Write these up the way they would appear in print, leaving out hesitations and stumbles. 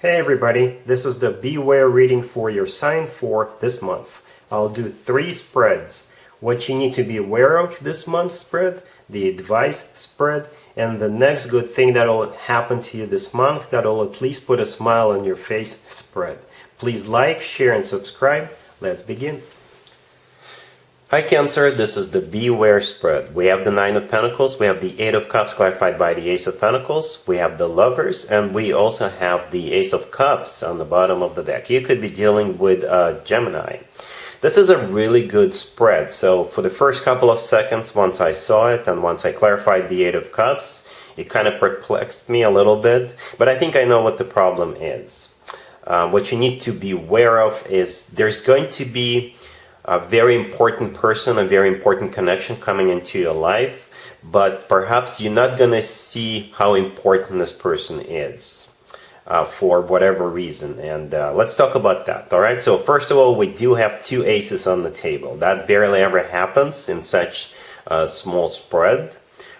Hey everybody, this is the Beware reading for your sign for this month. I'll do 3 spreads. What you need to be aware of this month spread, the advice spread, and the next good thing that will happen to you this month that will at least put a smile on your face spread. Please like, share, and subscribe. Let's begin. Hi Cancer, this is the Beware spread. We have the 9 of Pentacles, we have the 8 of Cups clarified by the Ace of Pentacles, we have the Lovers, and we also have the Ace of Cups on the bottom of the deck. You could be dealing with Gemini. This is a really good spread. So for the first couple of seconds, once I saw it and once I clarified the 8 of Cups, it kind of perplexed me a little bit, but I think I know what the problem is. What you need to be aware of is there's going to be a very important person, a very important connection coming into your life, but perhaps you're not going to see how important this person is for whatever reason. And let's talk about that. All right. So first of all, we do have 2 aces on the table. That barely ever happens in such a small spread.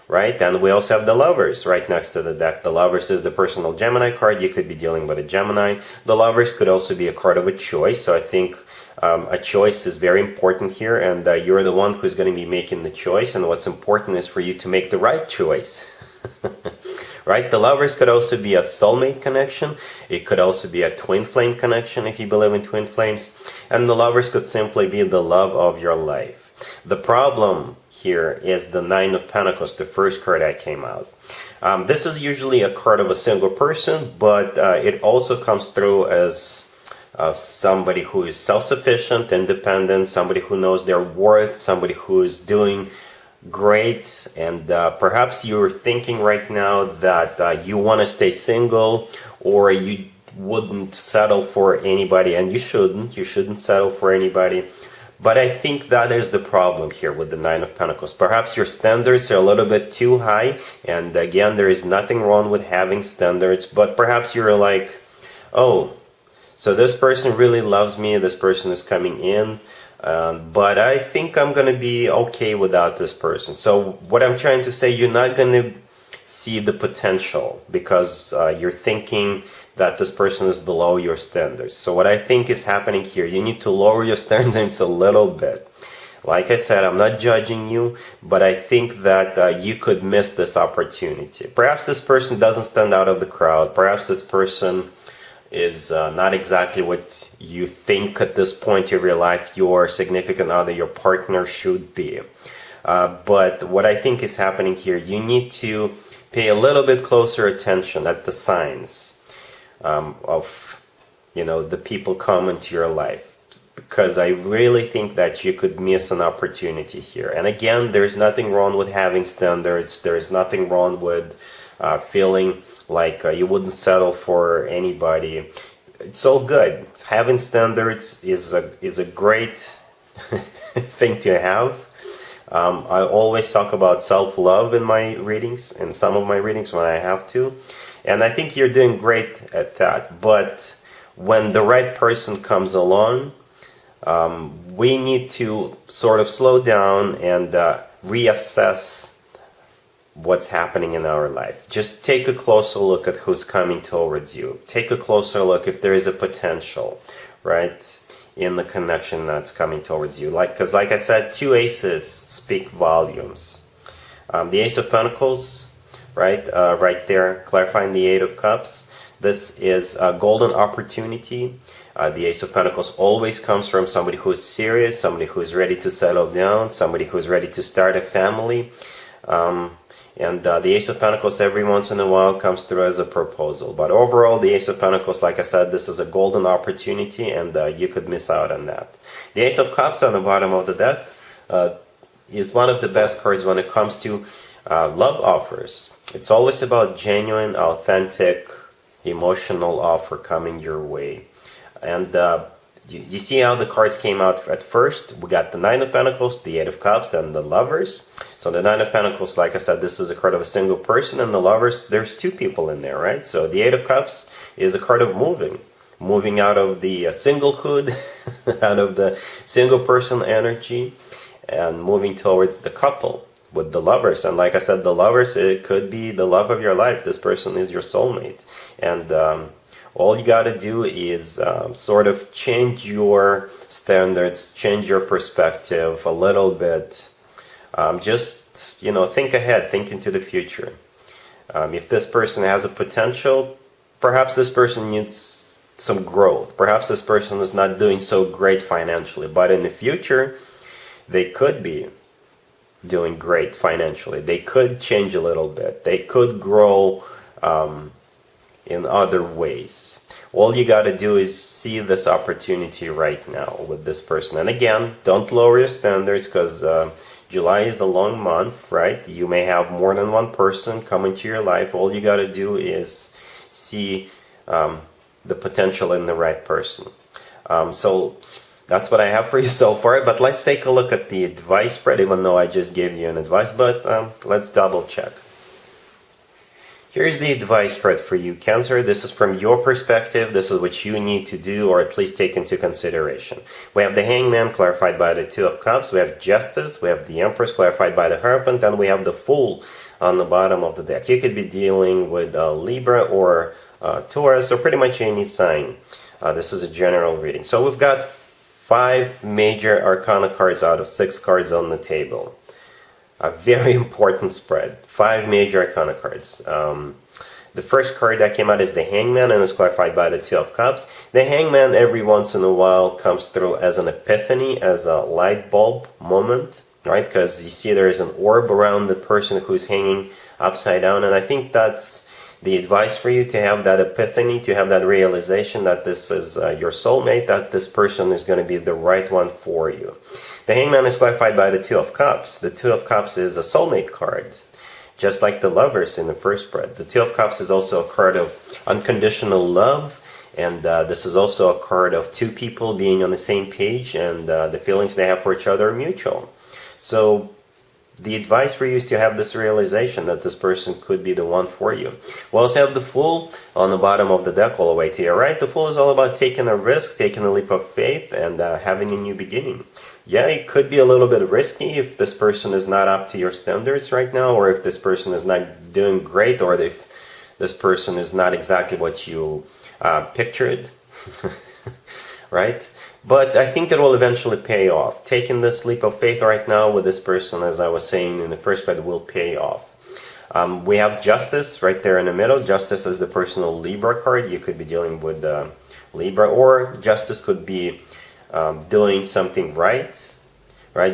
Right, and we also have the Lovers right next to the deck. The Lovers is the personal Gemini card. You could be dealing with a Gemini. The Lovers could also be a card of a choice. So I think a choice is very important here, and you're the one who's going to be making the choice, and what's important is for you to make the right choice. Right? The Lovers could also be a soulmate connection. It could also be a twin flame connection if you believe in twin flames, and the Lovers could simply be the love of your life. The problem here is the 9 of Pentacles, the first card that came out. This is usually a card of a single person, but it also comes through as somebody who is self-sufficient, independent, somebody who knows their worth, somebody who is doing great, and perhaps you're thinking right now that you want to stay single, or you wouldn't settle for anybody, and you shouldn't settle for anybody. But I think that is the problem here with the 9 of Pentacles. Perhaps your standards are a little bit too high, and again, there is nothing wrong with having standards, but perhaps you're like, oh, so this person really loves me, this person is coming in, but I think I'm going to be okay without this person. So what I'm trying to say, you're not going to see the potential because you're thinking that this person is below your standards. So what I think is happening here, you need to lower your standards a little bit. Like I said, I'm not judging you, but I think that you could miss this opportunity. Perhaps this person doesn't stand out of the crowd. Perhaps this person is not exactly what you think at this point of your life your significant other, your partner should be. But what I think is happening here, you need to pay a little bit closer attention at the signs of, the people come into your life, because I really think that you could miss an opportunity here. And again, there's nothing wrong with having standards. There's nothing wrong with feeling like you wouldn't settle for anybody. It's all good. Having standards is a great thing to have. I always talk about self-love in my readings, in some of my readings when I have to. And I think you're doing great at that. But when the right person comes along, we need to sort of slow down and reassess what's happening in our life. Just take a closer look at who's coming towards you. Take a closer look if there is a potential, right, in the connection that's coming towards you. Because like I said, 2 aces speak volumes. The Ace of Pentacles, right there, clarifying the 8 of Cups. This is a golden opportunity. The Ace of Pentacles always comes from somebody who is serious, somebody who is ready to settle down, somebody who is ready to start a family. And the Ace of Pentacles every once in a while comes through as a proposal. But overall, the Ace of Pentacles, like I said, this is a golden opportunity, and you could miss out on that. The Ace of Cups on the bottom of the deck is one of the best cards when it comes to love offers. It's always about genuine, authentic, emotional offer coming your way. And you see how the cards came out at first? We got the 9 of Pentacles, the 8 of Cups, and the Lovers. So the 9 of Pentacles, like I said, this is a card of a single person, and the Lovers, there's 2 people in there, right? So the 8 of Cups is a card of moving out of the singlehood, out of the single person energy, and moving towards the couple with the Lovers. And like I said, the Lovers, it could be the love of your life. This person is your soulmate. And All you got to do is sort of change your standards, change your perspective a little bit. Just, think ahead, think into the future. If this person has a potential, perhaps this person needs some growth. Perhaps this person is not doing so great financially, but in the future, they could be doing great financially. They could change a little bit. They could grow in other ways. All you got to do is see this opportunity right now with this person. And again, don't lower your standards, because July is a long month, right? You may have more than one person come into your life. All you got to do is see the potential in the right person. So that's what I have for you so far. But let's take a look at the advice spread, even though I just gave you an advice. But let's double check. Here's the advice spread for you, Cancer. This is from your perspective. This is what you need to do, or at least take into consideration. We have the Hangman, clarified by the Two of Cups. We have Justice. We have the Empress, clarified by the Hierophant. And we have the Fool on the bottom of the deck. You could be dealing with Libra or Taurus, or pretty much any sign. This is a general reading. So we've got 5 major arcana cards out of 6 cards on the table. A very important spread. 5 major arcana cards. The first card that came out is the Hangman, and is clarified by the Two of Cups. The Hangman every once in a while comes through as an epiphany, as a light bulb moment, right? Because you see there's an orb around the person who's hanging upside down, and I think that's the advice for you, to have that epiphany, to have that realization that this is your soulmate, that this person is going to be the right one for you. The Hangman is clarified by the Two of Cups. The Two of Cups is a soulmate card, just like the Lovers in the first spread. The Two of Cups is also a card of unconditional love, and this is also a card of 2 people being on the same page, and the feelings they have for each other are mutual. So the advice for you is to have this realization that this person could be the one for you. We also have the Fool on the bottom of the deck all the way to your right. The Fool is all about taking a risk, taking a leap of faith, and having a new beginning. Yeah, it could be a little bit risky if this person is not up to your standards right now, or if this person is not doing great, or if this person is not exactly what you pictured, right? But I think it will eventually pay off. Taking this leap of faith right now with this person, as I was saying in the first spread, will pay off. We have Justice right there in the middle. Justice is the personal Libra card. You could be dealing with Libra, or Justice could be doing something right?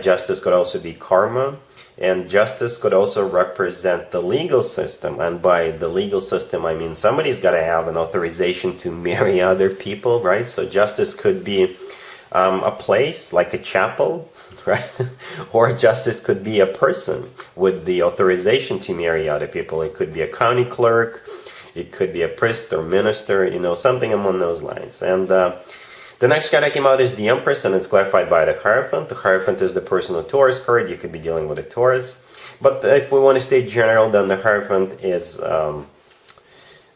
Justice could also be karma, and Justice could also represent the legal system. And by the legal system, I mean somebody's got to have an authorization to marry other people, right? So Justice could be a place like a chapel, right? Or Justice could be a person with the authorization to marry other people. It could be a county clerk, it could be a priest or minister, something along those lines. And the next card that came out is the Empress, and it's clarified by the Hierophant. The Hierophant is the personal Taurus card. You could be dealing with a Taurus. But if we want to stay general, then the Hierophant is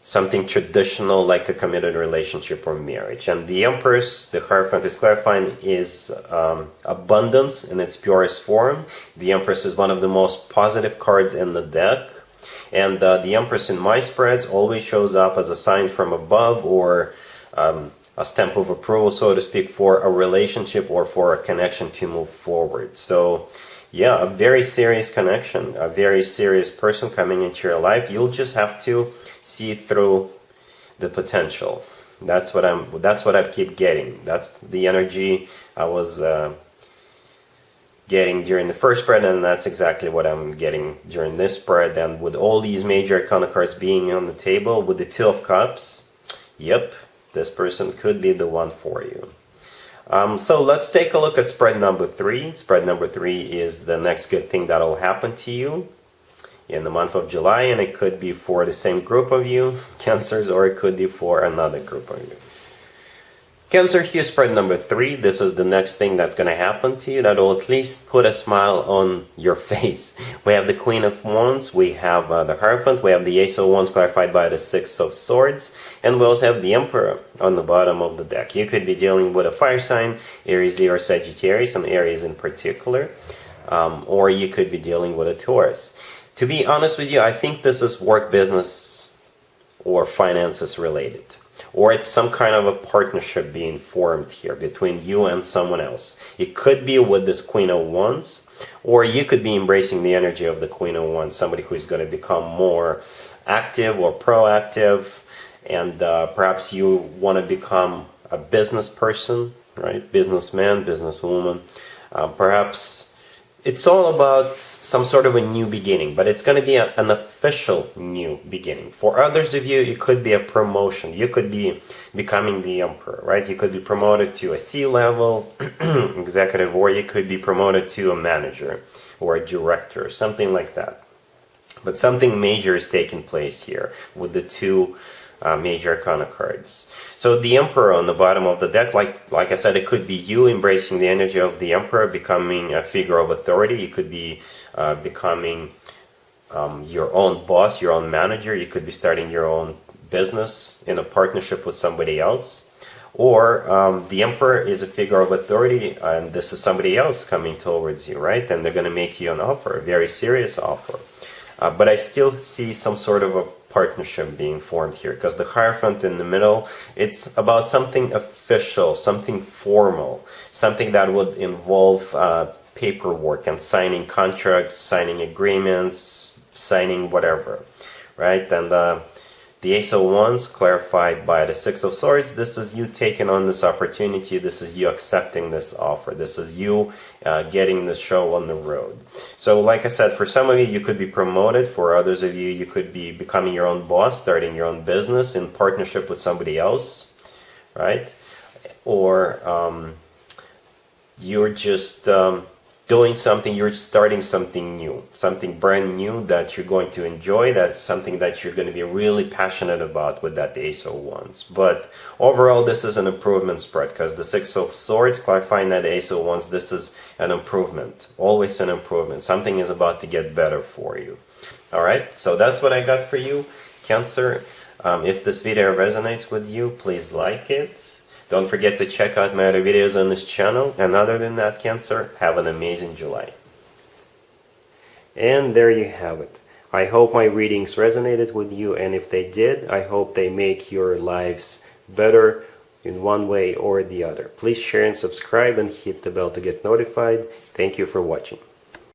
something traditional, like a committed relationship or marriage. And the Empress, the Hierophant is clarifying, is abundance in its purest form. The Empress is one of the most positive cards in the deck. And the Empress in my spreads always shows up as a sign from above, or a stamp of approval, so to speak, for a relationship or for a connection to move forward. So yeah, a very serious connection, a very serious person coming into your life. You'll just have to see through the potential. That's what I keep getting. That's the energy I was getting during the first spread, and that's exactly what I'm getting during this spread. And with all these major arcana cards being on the table, with the Two of Cups, yep, this person could be the one for you. So let's take a look at spread number 3. Spread number 3 is the next good thing that will happen to you in the month of July, and it could be for the same group of you, Cancers, or it could be for another group of you. Cancer, here's spread number 3. This is the next thing that's going to happen to you that will at least put a smile on your face. We have the Queen of Wands, we have the Hierophant, we have the Ace of Wands clarified by the Six of Swords, and we also have the Emperor on the bottom of the deck. You could be dealing with a fire sign, Aries, Leo, or Sagittarius, and Aries in particular, or you could be dealing with a Taurus. To be honest with you, I think this is work, business, or finances related. or it's some kind of a partnership being formed here between you and someone else. It could be with this Queen of Wands, or you could be embracing the energy of the Queen of Wands, somebody who is going to become more active or proactive, and perhaps you want to become a business person, right? Businessman, businesswoman. Perhaps it's all about some sort of a new beginning, but it's going to be an official new beginning. For others of you, it could be a promotion. You could be becoming the emperor, right? You could be promoted to a C-level executive, or you could be promoted to a manager or a director, something like that. But something major is taking place here with the two major arcana cards. So the Emperor on the bottom of the deck, like I said, it could be you embracing the energy of the Emperor, becoming a figure of authority. You could be becoming your own boss, your own manager. You could be starting your own business in a partnership with somebody else. Or the Emperor is a figure of authority, and this is somebody else coming towards you, right? And they're going to make you an offer, a very serious offer. But I still see some sort of a partnership being formed here, because the Hierophant in the middle, it's about something official, something formal, something that would involve paperwork and signing contracts, signing agreements, signing whatever, right? And the Ace of Wands, clarified by the Six of Swords, this is you taking on this opportunity, this is you accepting this offer, this is you getting the show on the road. So like I said, for some of you, you could be promoted. For others of you, you could be becoming your own boss, starting your own business in partnership with somebody else, right? Or you're just doing something, you're starting something new, something brand new that you're going to enjoy, that's something that you're going to be really passionate about with that Ace of Wands. But overall, this is an improvement spread, because the Six of Swords, clarifying that Ace of Wands, this is an improvement, always an improvement. Something is about to get better for you. Alright, so that's what I got for you, Cancer. If this video resonates with you, please like it. Don't forget to check out my other videos on this channel. And other than that, Cancer, have an amazing July. And there you have it. I hope my readings resonated with you, and if they did, I hope they make your lives better in one way or the other. Please share and subscribe and hit the bell to get notified. Thank you for watching.